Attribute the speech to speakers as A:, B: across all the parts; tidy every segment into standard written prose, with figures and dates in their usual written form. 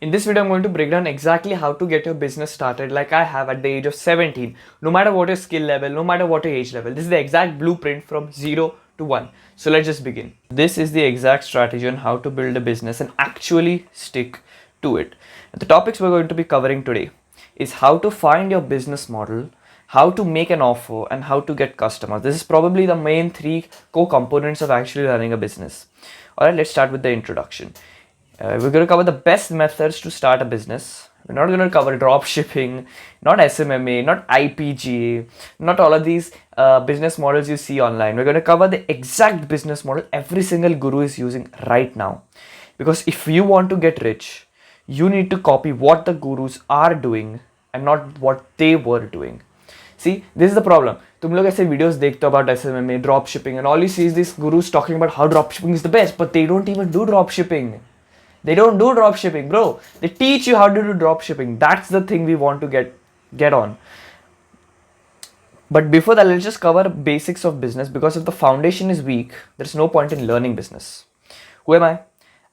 A: In this video, I'm going to break down exactly how to get your business started like I have at the age of 17. No matter what your skill level, no matter what your age level. This is the exact blueprint from 0 to 1. So let's just begin. This is the exact strategy on how to build a business and actually stick to it. And the topics we're going to be covering today is how to find your business model, how to make an offer, and how to get customers. This is probably the main three core components of actually running a business. Alright, let's start with the introduction. We're going to cover the best methods to start a business. We're not going to cover drop shipping, not SMMA, not IPG, not all of these business models you see online. We're going to cover the exact business model every single guru is using right now. Because if you want to get rich, you need to copy what the gurus are doing and not what they were doing. See, this is the problem. तुम लोग ऐसे videos देखते हो about SMMA, drop shipping, and all you see is these gurus talking about how drop shipping is the best, but they don't even do drop shipping. They don't do drop shipping, bro. They teach you how to do drop shipping. That's the thing we want to get on. But before that, let's just cover basics of business, because if the foundation is weak, there's no point in learning business. Who am I?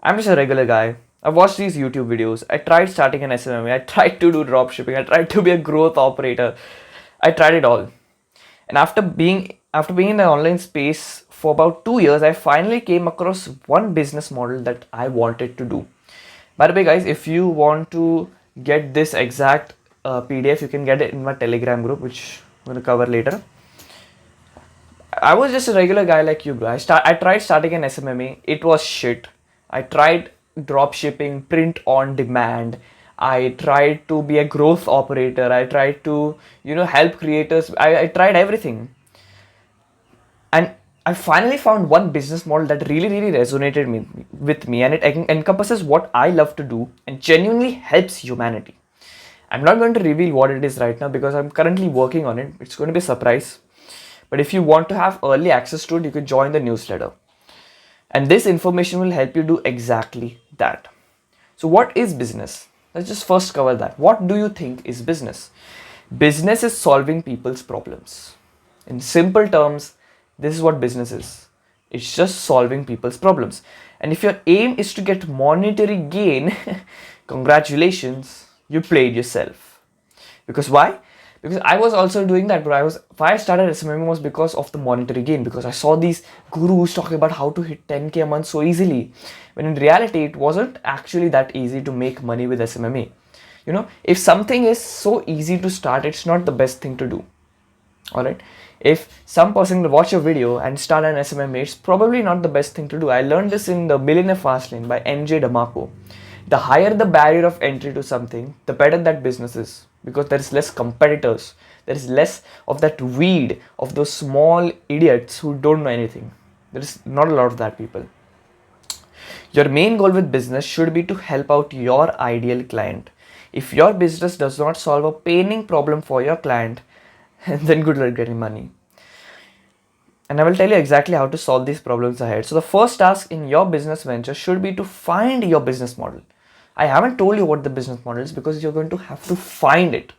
A: I'm just a regular guy. I watched these YouTube videos. I tried starting an SMMA. I tried to do drop shipping. I tried to be a growth operator. I tried it all. And after being in the online space for about 2 years, I finally came across one business model that I wanted to do. By the way, guys, if you want to get this exact PDF, you can get it in my Telegram group, which I'm going to cover later. I was just a regular guy like you, bro. I tried starting an SMMA. It was shit. I tried drop shipping, print on demand. I tried to be a growth operator. I tried to, help creators. I tried everything. And I finally found one business model that really resonated with me, and it encompasses what I love to do and genuinely helps humanity. I'm not going to reveal what it is right now because I'm currently working on it. It's going to be a surprise. But if you want to have early access to it, you can join the newsletter. And this information will help you do exactly that. So what is business? Let's just first cover that. What do you think is business? Business is solving people's problems. In simple terms, this is what business is. It's just solving people's problems. And if your aim is to get monetary gain, congratulations, you played yourself. Because why? Because I was also doing that, but why I started SMMA was because of the monetary gain, because I saw these gurus talking about how to hit 10k a month so easily, when in reality it wasn't actually that easy to make money with SMMA. If something is so easy to start, it's not the best thing to do. Alright, if some person will watch a video and start an SMMA, it's probably not the best thing to do. I learned this in the Millionaire Fastlane by MJ DeMarco. The higher the barrier of entry to something, the better that business is, because there is less competitors. There is less of that weed of those small idiots who don't know anything. There is not a lot of that, people. Your main goal with business should be to help out your ideal client. If your business does not solve a paining problem for your client, then good luck getting money. And I will tell you exactly how to solve these problems ahead. So the first task in your business venture should be to find your business model. I haven't told you what the business model is because you're going to have to find it.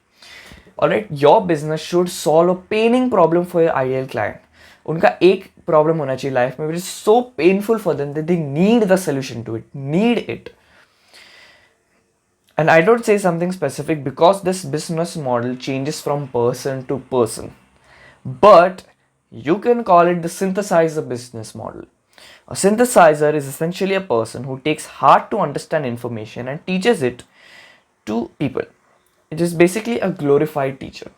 A: Alright, your business should solve a paining problem for your ideal client. उनका एक problem होना चाहिए life में which is so painful for them that they need the solution to it, need it. And I don't say something specific because this business model changes from person to person. But you can call it the synthesizer business model. A synthesizer is essentially a person who takes hard to understand information and teaches it to people. It is basically a glorified teacher,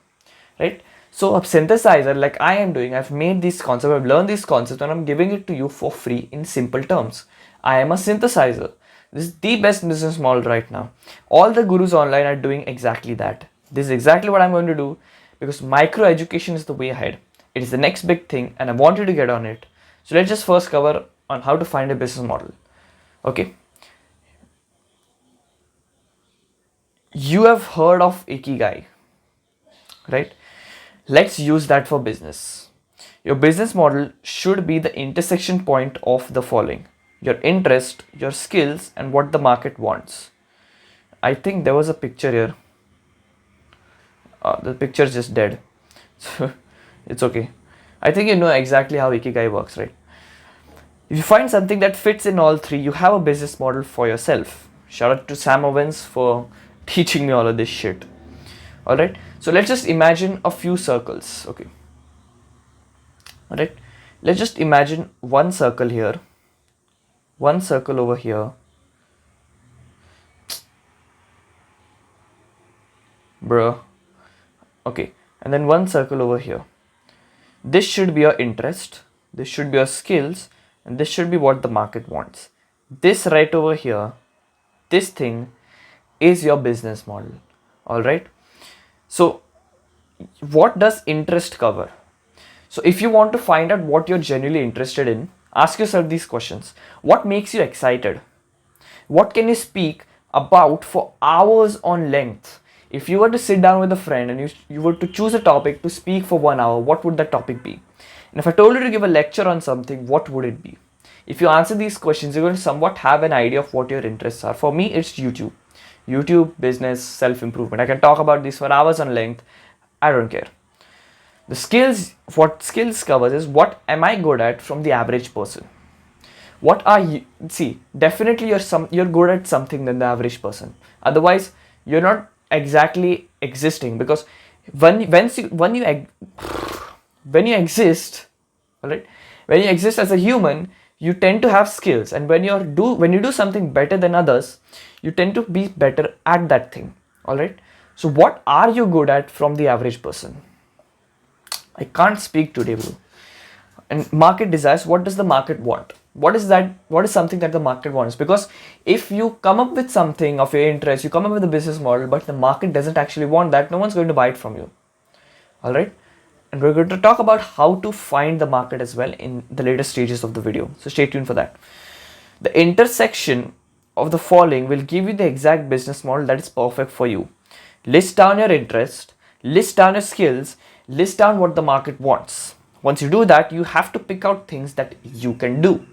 A: right? So a synthesizer, like I am doing, I've made these concepts, I've learned these concepts, and I'm giving it to you for free in simple terms. I am a synthesizer. This is the best business model right now. All the gurus online are doing exactly that. This is exactly what I'm going to do, because micro education is the way ahead. It is the next big thing, and I want you to get on it. So let's just first cover on how to find a business model. Okay. You have heard of Ikigai, right? Let's use that for business. Your business model should be the intersection point of the following: your interest, your skills, and what the market wants. I think there was a picture here. The picture is just dead. So it's okay. I think you know exactly how Ikigai works, right? If you find something that fits in all three, you have a business model for yourself. Shout out to Sam Owens for teaching me all of this shit. Alright, so let's just imagine a few circles. Okay. Alright, let's just imagine one circle here, one circle over here, bro. Okay, and then one circle over here. This should be your interest, this should be your skills, and this should be what the market wants. This right over here, this thing is your business model. Alright, so what does interest cover? So if you want to find out what you're genuinely interested in, ask yourself these questions. What makes you excited? What can you speak about for hours on length? If you were to sit down with a friend and you were to choose a topic to speak for 1 hour, what would that topic be? And if I told you to give a lecture on something, what would it be? If you answer these questions, you're going to somewhat have an idea of what your interests are. For me, it's YouTube. YouTube, business, self-improvement. I can talk about this for hours on length. I don't care. The skills, what skills covers is what am I good at from the average person? What are you? See, definitely you're good at something than the average person. Otherwise, you're not exactly existing, because when you exist, all right, when you exist as a human, you tend to have skills, and when you do something better than others, you tend to be better at that thing. All right. So what are you good at from the average person? I can't speak today, bro. And market desires, what does the market want? What is that? What is something that the market wants? Because if you come up with something of your interest, you come up with a business model, but the market doesn't actually want that, no one's going to buy it from you. All right. And we're going to talk about how to find the market as well in the later stages of the video. So stay tuned for that. The intersection of the following will give you the exact business model that is perfect for you. List down your interest, list down your skills, list down what the market wants. Once you do that, you have to pick out things that you can do.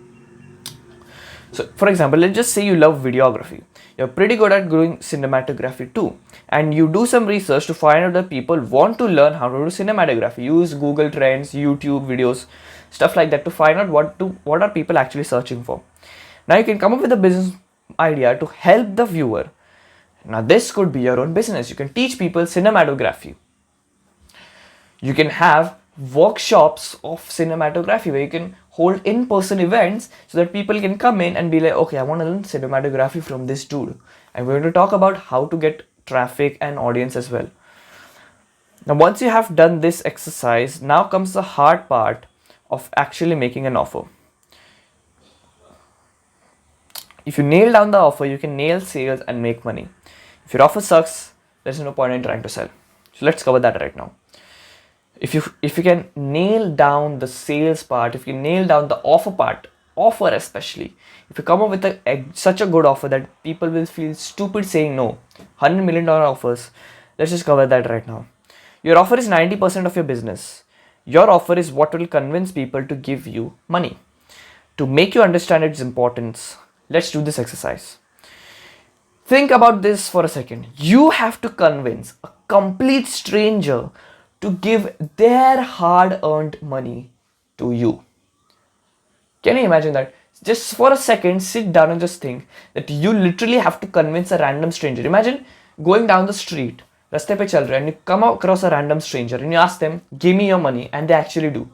A: So for example, let's just say you love videography. You're pretty good at doing cinematography too. And you do some research to find out that people want to learn how to do cinematography. Use Google Trends, YouTube videos, stuff like that to find out what are people actually searching for. Now you can come up with a business idea to help the viewer. Now this could be your own business. You can teach people cinematography. You can have workshops of cinematography where you can hold in-person events so that people can come in and be like, okay, I want to learn cinematography from this dude. And we're going to talk about how to get traffic and audience as well. Now, once you have done this exercise, now comes the hard part of actually making an offer. If you nail down the offer, you can nail sales and make money. If your offer sucks, there's no point in trying to sell. So let's cover that right now. If you can nail down the sales part, if you nail down the offer part, offer especially, if you come up with such a good offer that people will feel stupid saying no, $100 million offers, let's just cover that right now. Your offer is 90% of your business. Your offer is what will convince people to give you money. To make you understand its importance, let's do this exercise. Think about this for a second. You have to convince a complete stranger to give their hard-earned money to you. Can you imagine that? Just for a second, sit down and just think that you literally have to convince a random stranger. Imagine going down the street, raste pe chal rahe, and you come across a random stranger and you ask them, give me your money, and they actually do.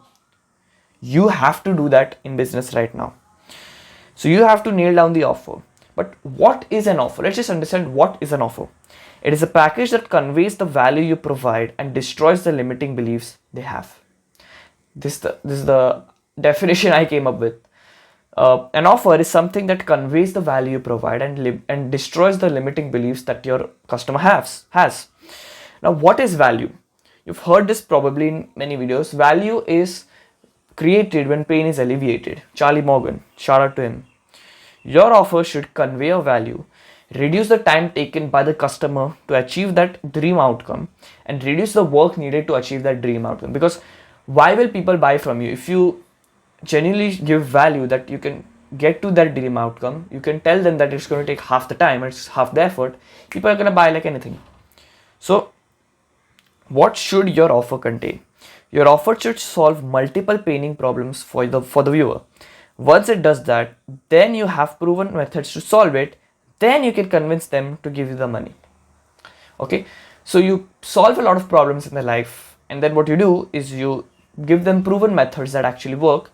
A: You have to do that in business right now. So you have to nail down the offer. But what is an offer? Let's just understand what is an offer. It is a package that conveys the value you provide and destroys the limiting beliefs they have. This is the definition I came up with. An offer is something that conveys the value you provide and destroys the limiting beliefs that your customer has. Now, what is value? You've heard this probably in many videos. Value is created when pain is alleviated. Charlie Morgan, shout out to him. Your offer should convey a value, reduce the time taken by the customer to achieve that dream outcome, and reduce the work needed to achieve that dream outcome. Because why will people buy from you? If you genuinely give value that you can get to that dream outcome, you can tell them that it's going to take half the time, it's half the effort, people are going to buy like anything. So what should your offer contain? Your offer should solve multiple paining problems for the viewer. Once it does that, then you have proven methods to solve it. then you can convince them to give you the money. Okay, so you solve a lot of problems in their life, and then what you do is you give them proven methods that actually work,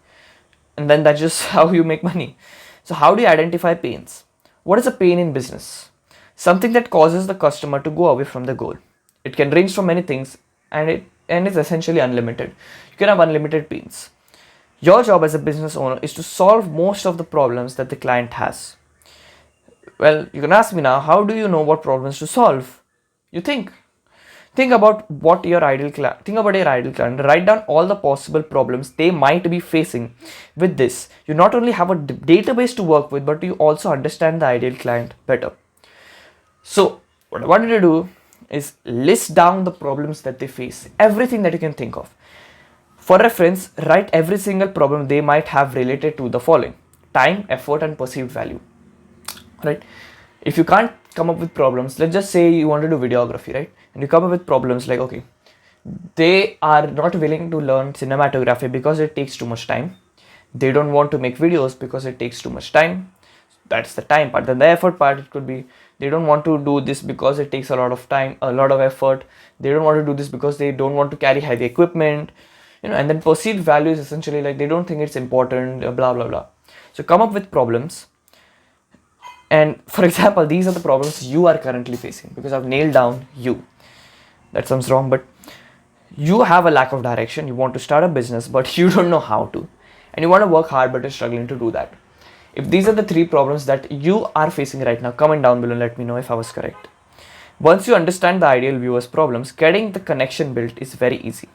A: and then that's just how you make money. So how do you identify pains? What is a pain in business? Something that causes the customer to go away from the goal. It can range from many things, and it's essentially unlimited. You can have unlimited pains. Your job as a business owner is to solve most of the problems that the client has. Well, you can ask me now, how do you know what problems to solve? You think about what your ideal client, think about your ideal client, write down all the possible problems they might be facing. With this, you not only have a database to work with, but you also understand the ideal client better. So what I wanted to do is list down the problems that they face, everything that you can think of. For reference, write every single problem they might have related to the following: time, effort, and perceived value. Right? If you can't come up with problems, let's just say you want to do videography, right? And you come up with problems like, okay, they are not willing to learn cinematography because it takes too much time. They don't want to make videos because it takes too much time. That's the time part. Then the effort part, it could be they don't want to do this because it takes a lot of time, a lot of effort. They don't want to do this because they don't want to carry heavy equipment, and then perceived value is essentially like they don't think it's important, blah blah blah. So come up with problems. And for example, these are the problems you are currently facing, because I've nailed down you. That sounds wrong, but you have a lack of direction. You want to start a business, but you don't know how to. And you want to work hard, but you're struggling to do that. If these are the 3 problems that you are facing right now, comment down below and let me know if I was correct. Once you understand the ideal viewer's problems, getting the connection built is very easy.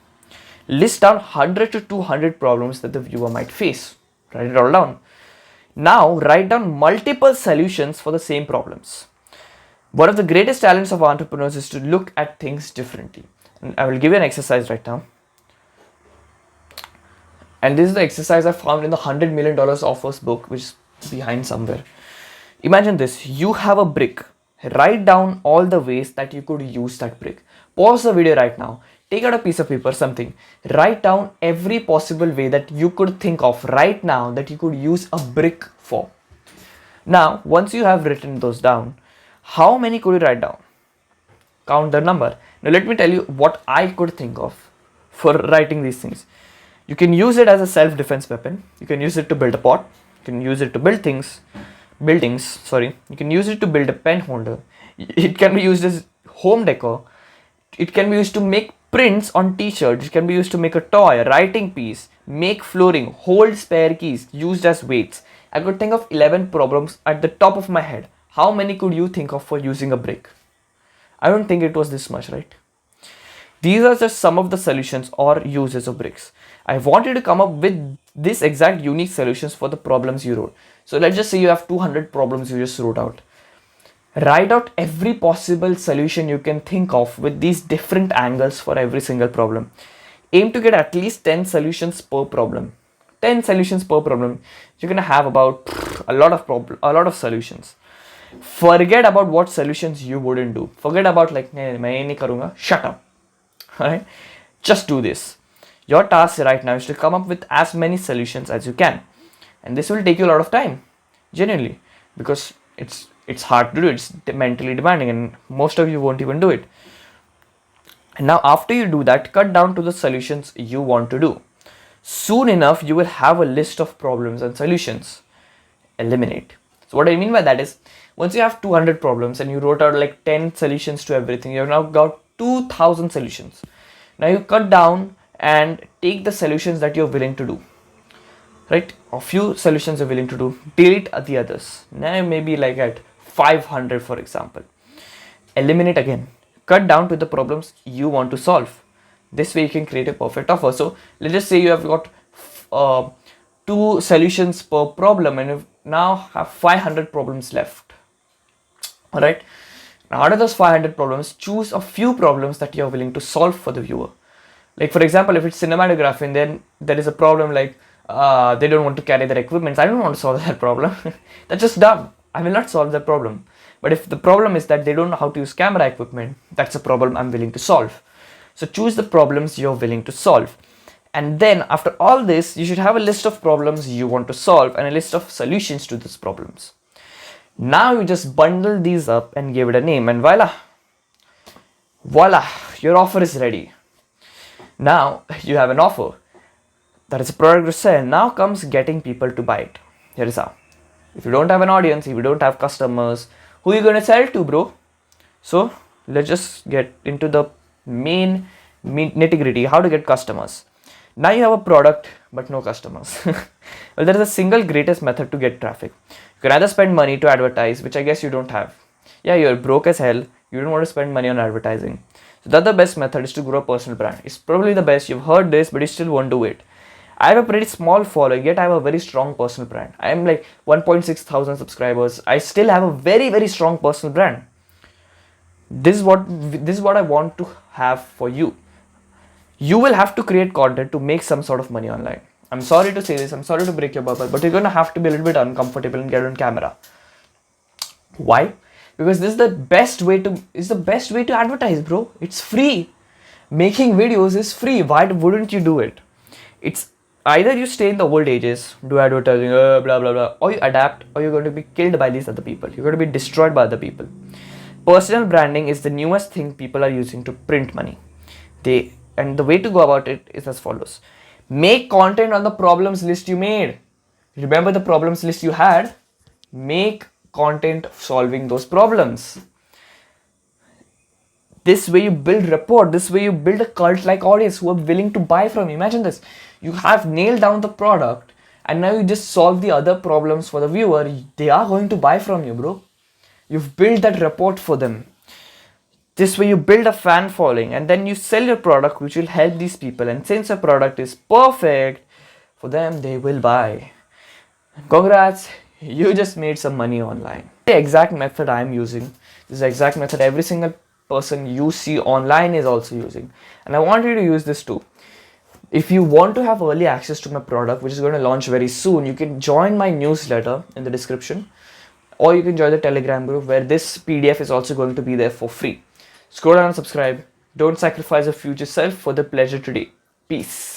A: List down 100 to 200 problems that the viewer might face. Write it all down. Now write down multiple solutions for the same problems. One of the greatest talents of entrepreneurs is to look at things differently. And I will give you an exercise right now. And this is the exercise I found in the $100 million offers book, which is behind somewhere. Imagine this: you have a brick. Write down all the ways that you could use that brick. Pause the video right now. Take out a piece of paper, something. Write down every possible way that you could think of right now that you could use a brick for. Now, once you have written those down, how many could you write down? Count the number. Now, let me tell you what I could think of for writing these things. You can use it as a self-defense weapon. You can use it to build a pot. You can use it to build buildings. You can use it to build a pen holder. It can be used as home decor. It can be used to make prints on t-shirts. It can be used to make a toy, a writing piece, make flooring, hold spare keys, used as weights. I could think of 11 problems at the top of my head. How many could you think of for using a brick? I don't think it was this much, right? These are just some of the solutions or uses of bricks. I wanted to come up with this exact unique solutions for the problems you wrote. So let's just say you have 200 problems you just wrote out. Write out every possible solution you can think of with these different angles for every single problem. Aim to get at least 10 solutions per problem. 10 solutions per problem. You're gonna have about a lot of solutions. Forget about what solutions you wouldn't do. Forget about like, "Nahin, main nahi karunga." Shut up. Alright? Just do this. Your task right now is to come up with as many solutions as you can. And this will take you a lot of time. Genuinely. Because it's hard to do. It's mentally demanding, and most of you won't even do it. And now after you do that, cut down to the solutions you want to do. Soon enough, you will have a list of problems and solutions. Eliminate. So what I mean by that is, once you have 200 problems and you wrote out like 10 solutions to everything, you've now got 2000 solutions. Now you cut down and take the solutions that you're willing to do. Right? A few solutions you're willing to do. Delete the others. Now maybe like at 500, for example. Eliminate again. Cut down to the problems you want to solve. This way you can create a perfect offer. So let's just say you have got 2 solutions per problem, and you now have 500 problems left. Alright. Now out of those 500 problems, choose a few problems that you're willing to solve for the viewer. Like for example, if it's cinematography, and then there is a problem like they don't want to carry their equipment. I don't want to solve that problem. That's just dumb. I will not solve that problem. But if the problem is that they don't know how to use camera equipment, that's a problem I'm willing to solve. So choose the problems you're willing to solve. And then after all this, you should have a list of problems you want to solve and a list of solutions to those problems. Now you just bundle these up and give it a name, and voila, your offer is ready. Now you have an offer that is a product to sell. Now comes getting people to buy it. Here is how. If you don't have an audience, if you don't have customers, who are you going to sell to, bro? So let's just get into the main nitty gritty, how to get customers. Now you have a product but no customers. Well, there is a single greatest method to get traffic. You can either spend money to advertise, which I guess you don't have. Yeah, you're broke as hell. You don't want to spend money on advertising. So that's the best method, is to grow a personal brand. It's probably the best. You've heard this, but you still won't do it. I have a pretty small following, yet I have a very strong personal brand. I am like 1.6 thousand subscribers. I still have a very, very strong personal brand. This is what I want to have for you. You will have to create content to make some sort of money online. I'm sorry to say this, I'm sorry to break your bubble, but you're gonna have to be a little bit uncomfortable and get on camera. Why? Because this is the best way to advertise, bro. It's free. Making videos is free. Why wouldn't you do it? It's either you stay in the old ages, do advertising, blah blah blah, or you adapt, or you're going to be killed by these other people. You're going to be destroyed by other people. Personal branding is the newest thing people are using to print money. And the way to go about it is as follows. Make content on the problems list you made. Remember the problems list you had? Make content solving those problems. This way you build rapport. This way you build a cult-like audience who are willing to buy from you. Imagine this. You have nailed down the product and now you just solve the other problems for the viewer. They are going to buy from you, bro. You've built that rapport for them. This way you build a fan following and then you sell your product, which will help these people. And since your product is perfect for them, they will buy. Congrats, you just made some money online. The exact method I'm using, this is the exact method every single person you see online is also using. And I want you to use this too. If you want to have early access to my product, which is going to launch very soon, you can join my newsletter in the description. Or you can join the Telegram group where this PDF is also going to be there for free. Scroll down and subscribe. Don't sacrifice your future self for the pleasure today. Peace.